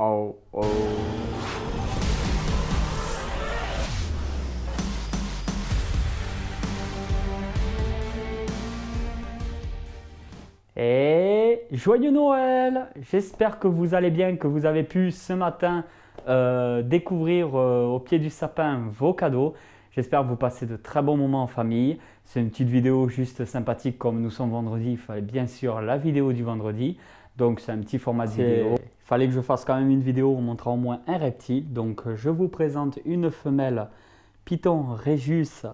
Oh, oh. Et joyeux Noël! J'espère que vous allez bien, que vous avez pu ce matin découvrir au pied du sapin vos cadeaux. J'espère que vous passez de très bons moments en famille. C'est une petite vidéo juste sympathique comme nous sommes vendredi. Il fallait bien sûr la vidéo du vendredi. Donc c'est un petit format de vidéo. Il fallait que je fasse quand même une vidéo en montrant au moins un reptile. Donc je vous présente une femelle Python Regius.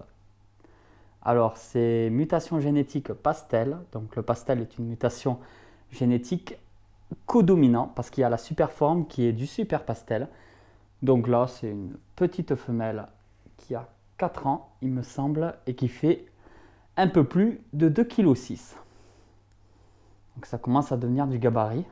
Alors, c'est mutation génétique pastel. Donc, le pastel est une mutation génétique codominant parce qu'il y a la super forme qui est du super pastel. Donc là, c'est une petite femelle qui a 4 ans, il me semble, et qui fait un peu plus de 2,6 kg. Donc, ça commence à devenir du gabarit.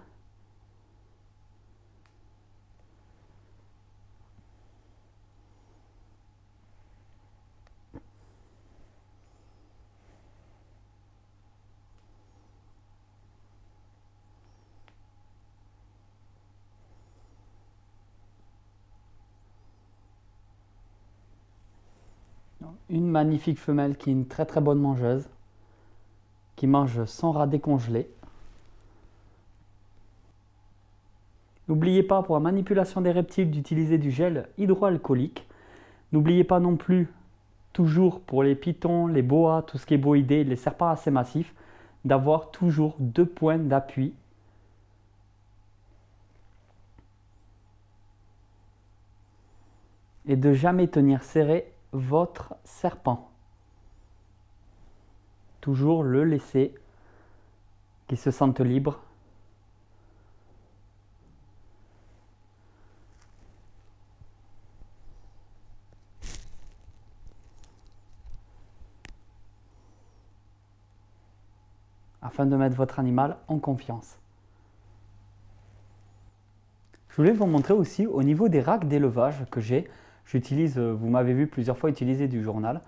Une magnifique femelle qui est une très très bonne mangeuse, qui mange son rat décongelé. N'oubliez pas pour la manipulation des reptiles d'utiliser du gel hydroalcoolique. N'oubliez pas non plus, toujours pour les pythons, les boas, tout ce qui est boïdés, les serpents assez massifs, d'avoir toujours 2 points d'appui. Et de jamais tenir serré votre serpent. Toujours le laisser, qu'il se sente libre. Afin de mettre votre animal en confiance. Je voulais vous montrer aussi au niveau des racks d'élevage que j'ai. J'utilise, vous m'avez vu plusieurs fois utiliser du journal.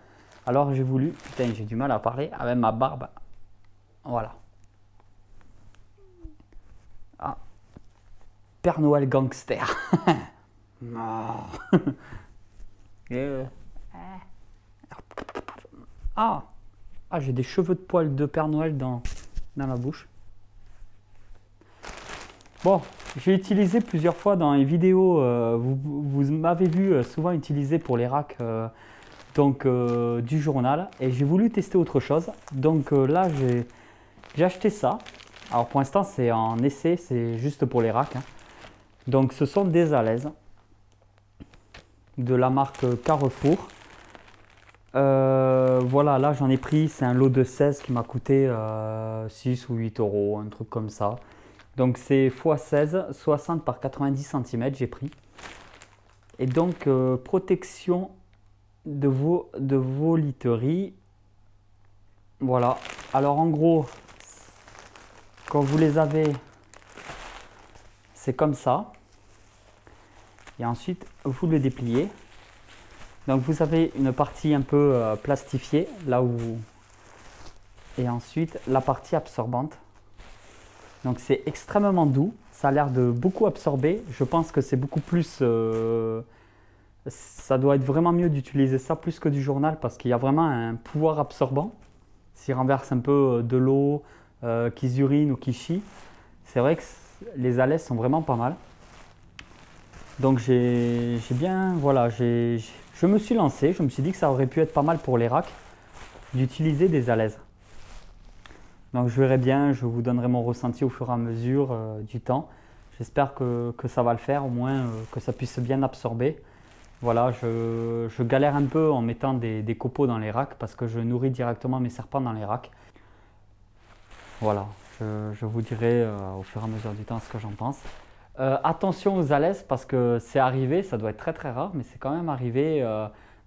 Alors j'ai voulu, putain j'ai du mal à parler avec ma barbe. Voilà. Ah. Père Noël gangster. Ah, ah j'ai des cheveux de poil de Père Noël dans la bouche. Bon, j'ai utilisé plusieurs fois dans les vidéos, vous m'avez vu souvent utiliser pour les racks du journal et j'ai voulu tester autre chose. Donc là, j'ai acheté ça. Alors pour l'instant, c'est en essai, c'est juste pour les racks. Hein. Donc ce sont des alaises de la marque Carrefour. Voilà, là j'en ai pris, c'est un lot de 16 qui m'a coûté 6 ou 8 euros, un truc comme ça. Donc c'est x 16, 60 par 90 cm j'ai pris. Et donc protection de vos literies. Voilà. Alors en gros, quand vous les avez, c'est comme ça. Et ensuite, vous le dépliez. Donc vous avez une partie un peu plastifiée, là où... Et ensuite, la partie absorbante. Donc c'est extrêmement doux, ça a l'air de beaucoup absorber. Je pense que c'est beaucoup plus... ça doit être vraiment mieux d'utiliser ça plus que du journal parce qu'il y a vraiment un pouvoir absorbant. S'ils renversent un peu de l'eau, qu'ils urinent ou qu'ils chient, c'est vrai que les alaises sont vraiment pas mal. Donc j'ai bien... Voilà, je me suis lancé, je me suis dit que ça aurait pu être pas mal pour les racks d'utiliser des alaises. Donc je verrai bien, je vous donnerai mon ressenti au fur et à mesure du temps. J'espère que ça va le faire, au moins que ça puisse bien absorber. Voilà, je galère un peu en mettant des copeaux dans les racks parce que je nourris directement mes serpents dans les racks. Voilà, je vous dirai au fur et à mesure du temps ce que j'en pense. Attention aux alaises parce que c'est arrivé, ça doit être très très rare, mais c'est quand même arrivé.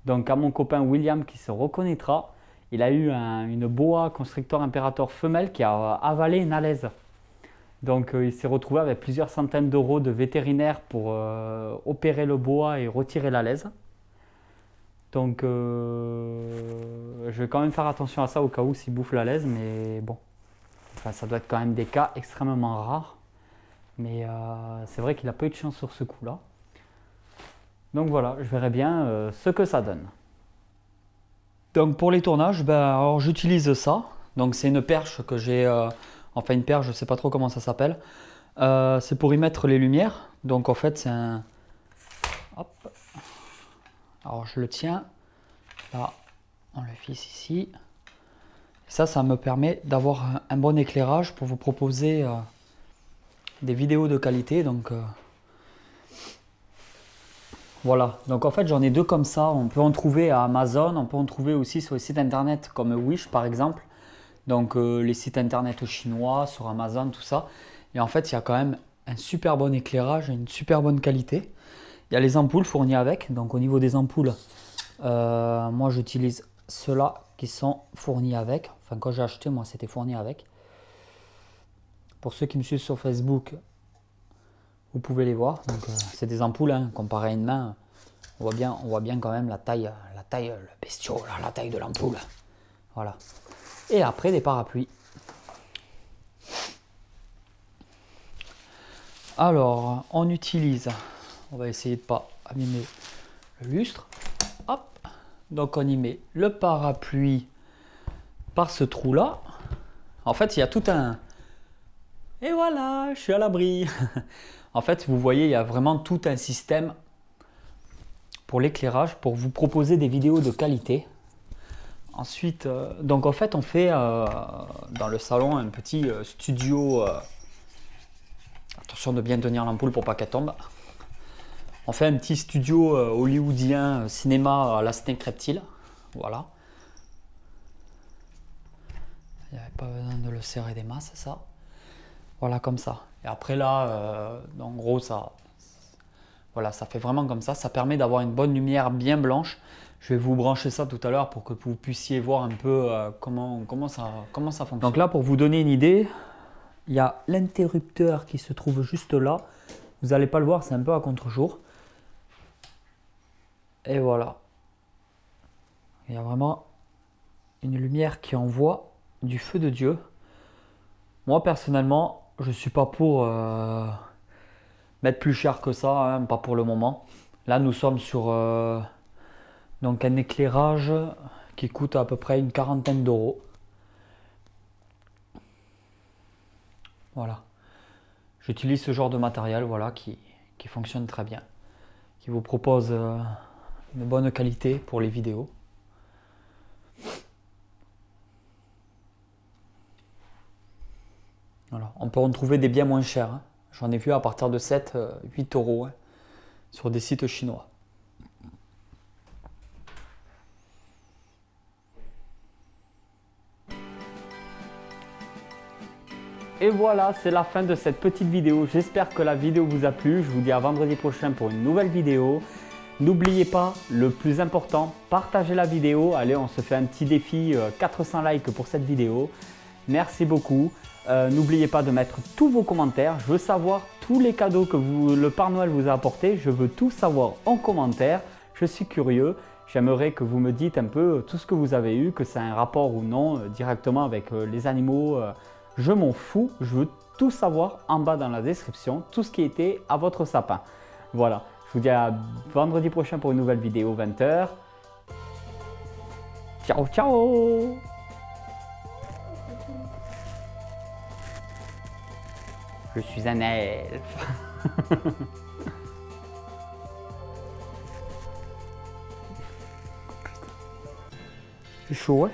Donc à mon copain William qui se reconnaîtra. Il a eu une boa constrictor imperator femelle qui a avalé une alaise. Donc il s'est retrouvé avec plusieurs centaines d'euros de vétérinaire pour opérer le boa et retirer l'alaise. Donc je vais quand même faire attention à ça au cas où s'il bouffe l'alaise, mais bon, enfin, ça doit être quand même des cas extrêmement rares. Mais c'est vrai qu'il a pas eu de chance sur ce coup-là. Donc voilà, je verrai bien ce que ça donne. Donc pour les tournages, alors j'utilise ça. Donc c'est une perche que j'ai, enfin une perche, je sais pas trop comment ça s'appelle. C'est pour y mettre les lumières. Donc en fait c'est un... Hop. Alors je le tiens. Là, on le fixe ici. Ça me permet d'avoir un bon éclairage pour vous proposer des vidéos de qualité. Donc voilà. Donc en fait j'en ai deux comme ça. On peut en trouver à Amazon. On peut en trouver aussi sur les sites internet comme Wish par exemple. Donc les sites internet chinois, sur Amazon, tout ça. Et en fait il y a quand même un super bon éclairage et une super bonne qualité. Il y a les ampoules fournies avec. Donc au niveau des ampoules, moi j'utilise ceux-là qui sont fournis avec. Enfin quand j'ai acheté, moi c'était fourni avec. Pour ceux qui me suivent sur Facebook, vous pouvez les voir. Donc c'est des ampoules, hein, comparé à une main. On voit bien quand même la taille, le bestiau, là, la taille de l'ampoule. Voilà. Et après des parapluies. Alors on utilise, on va essayer de pas abîmer le lustre. Hop. Donc on y met le parapluie par ce trou là. En fait il y a tout un... Et voilà, je suis à l'abri. En fait vous voyez il y a vraiment tout un système pour l'éclairage, pour vous proposer des vidéos de qualité. Ensuite, donc en fait on fait dans le salon un petit studio. Attention de bien tenir l'ampoule pour pas qu'elle tombe. On fait un petit studio hollywoodien, cinéma à la Snake Reptile. Voilà. Il n'y avait pas besoin de le serrer des masses, ça. Voilà, comme ça. Et après là, en gros, ça, voilà, ça fait vraiment comme ça. Ça permet d'avoir une bonne lumière bien blanche. Je vais vous brancher ça tout à l'heure pour que vous puissiez voir un peu comment ça fonctionne. Donc là, pour vous donner une idée, il y a l'interrupteur qui se trouve juste là. Vous n'allez pas le voir, c'est un peu à contre-jour. Et voilà. Il y a vraiment une lumière qui envoie du feu de Dieu. Moi, personnellement, je ne suis pas pour mettre plus cher que ça, hein, pas pour le moment. Là, nous sommes sur donc un éclairage qui coûte à peu près une quarantaine d'euros. Voilà. J'utilise ce genre de matériel, voilà, qui fonctionne très bien, qui vous propose une bonne qualité pour les vidéos. Voilà. On peut en trouver des bien moins chers, hein. J'en ai vu à partir de 7-8 euros, hein, sur des sites chinois. Et voilà, c'est la fin de cette petite vidéo. J'espère que la vidéo vous a plu. Je vous dis à vendredi prochain pour une nouvelle vidéo. N'oubliez pas, le plus important, partagez la vidéo. Allez, on se fait un petit défi 400 likes pour cette vidéo. Merci beaucoup. N'oubliez pas de mettre tous vos commentaires. Je veux savoir tous les cadeaux que le Père Noël vous a apportés. Je veux tout savoir en commentaire. Je suis curieux. J'aimerais que vous me dites un peu tout ce que vous avez eu, que ça a un rapport ou non directement avec les animaux. Je m'en fous. Je veux tout savoir en bas dans la description. Tout ce qui était à votre sapin. Voilà. Je vous dis à vendredi prochain pour une nouvelle vidéo 20 h. Ciao, ciao! Je suis un elfe. C'est chaud, hein?